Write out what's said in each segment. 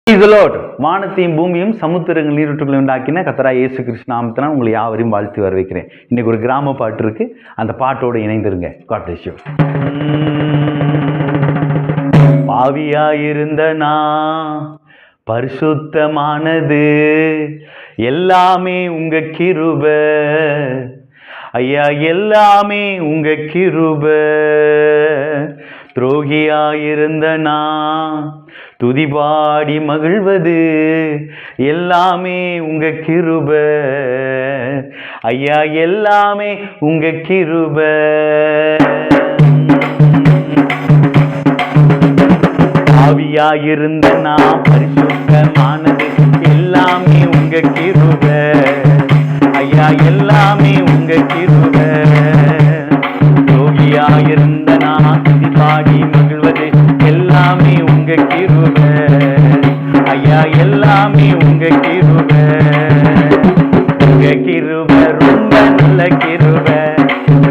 வானத்தையும் பூமியும் சமுத்திரங்கள் நீரூற்றுகளை உண்டாக்கின கர்த்தராகிய இயேசு கிறிஸ்து நாமத்தினால் உங்களை யாவரையும் வாழ்த்து வரவேற்கிறேன். இன்னைக்கு ஒரு கிராம பாட்டு இருக்கு, அந்த பாட்டோடு இணைந்திருங்க. God bless you. பாவியாயிருந்த நான் பரிசுத்தமானது எல்லாமே உங்க கிருபை ஐயா, எல்லாமே உங்க கிருபை. துரோகியாயிருந்த நான் துதிபாடி மகிழ்வது எல்லாமே உங்க கிருபை ஐயா, எல்லாமே உங்க கிருபை. ஆவியாயிருந்த நான் பரிசுத்தமானது எல்லாமே உங்க கிருபை ஐயா, எல்லாமே உங்க கிருபை. துரோகியாயிருந்த நான் துதிபாடி மகிழ்வது எல்லாமே உங்க கிருபை ஐயா, எல்லாமே உங்க கிருபை. உங்க கிருபை ரொம்ப நல்ல கிருபை,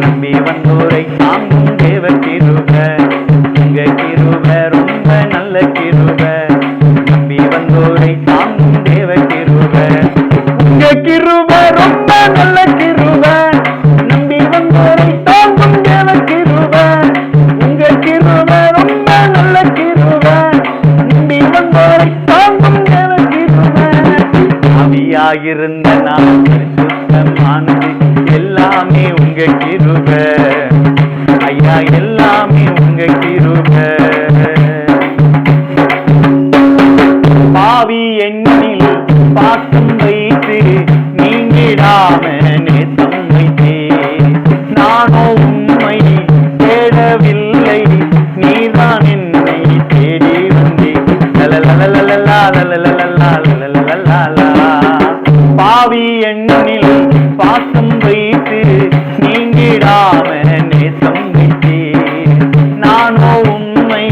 நம்பி வந்தோரை தாங்கும் தேவ கிருபை. உங்க கிருபை ரொம்ப நல்ல கிருபை, நம்பி வந்தோரை தாங்கும் தேவ கிருபை. உங்க கிருபை ரொம்ப நல்ல கிருபை, நம்பி வந்தோரை தாங்கும் தேவ கிருபை. உங்க கிருபை ரொம்ப நல்ல கிருபை, நம்பி வந்தோரை தாங்கும் தேவ கிருபை. ஆவியாயிருந்த நான் பரிசுத்தமானது எல்லாமே உங்க கிருபை ஐயா, எல்லாமே உங்க கிருபை. பாவி எண்ணில் பாசம் வைத்து நீங்கிடாம நேசம் வைத்தே, நானோ உம்மை தேடவில்லை, நீதான் என்னை தேடி வந்தே. பாவி எண்ணில் பாசம் வைத்து நீங்கிடாம நேசம் வைத்தே, நானோ உம்மை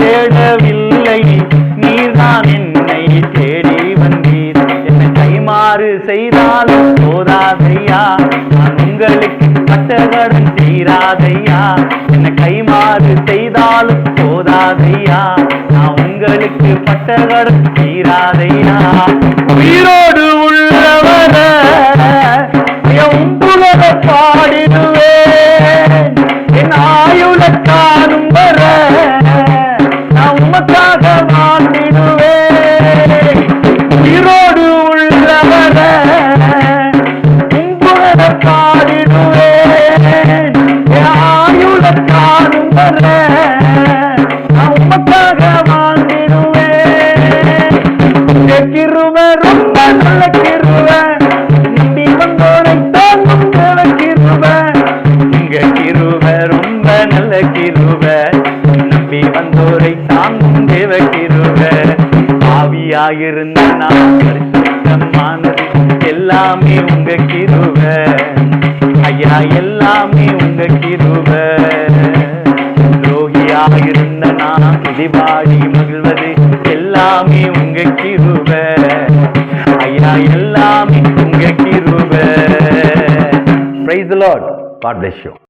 தேடவில்லை, நீதான் என்னை தேடி வந்தீர். என்னை கைமாறு செய்தாலும் போதாதையா, நான் உங்களுக்கு பட்டகடன் செய்யாதையா. என்னை கைமாறு செய்தாலும் போதாதையா, நான் உங்களுக்கு பட்டகடன் செய்யாதையா. உயிரோடு உள்ளவர உம்புலக பாடிடுவேன், என் ஆயுள காணும் வர நான் உமக்காக வாழ்ந்திடுவேன். உயிரோடு உள்ளவர உம்புலக பாடிடுவேன், என் ஆயுள காணும் வர நான் உமக்காக வாழ்ந்திடுவேன். உங்க கிருபை ரொம்ப நல்ல கிருபை, நம்பி வந்தோரை தாங்கும் தேவ கிருபை. உங்க கிருபை ரொம்ப நல்ல கிருபை, நம்பி வந்தோரை தாங்கும் தேவ கிருபை. ஆவியாயிருந்த நான் பரிசுத்தமானது எல்லாமே உங்க கிருபை ஐயா, எல்லாமே உங்க கிருபை. துரோகியாயிருந்த நான் துதிபாடி மகிழ்வது எல்லாமே உங்க கிருபை ஐயா, எல்லாமே உங்க கிருபை. Praise the Lord. God bless you.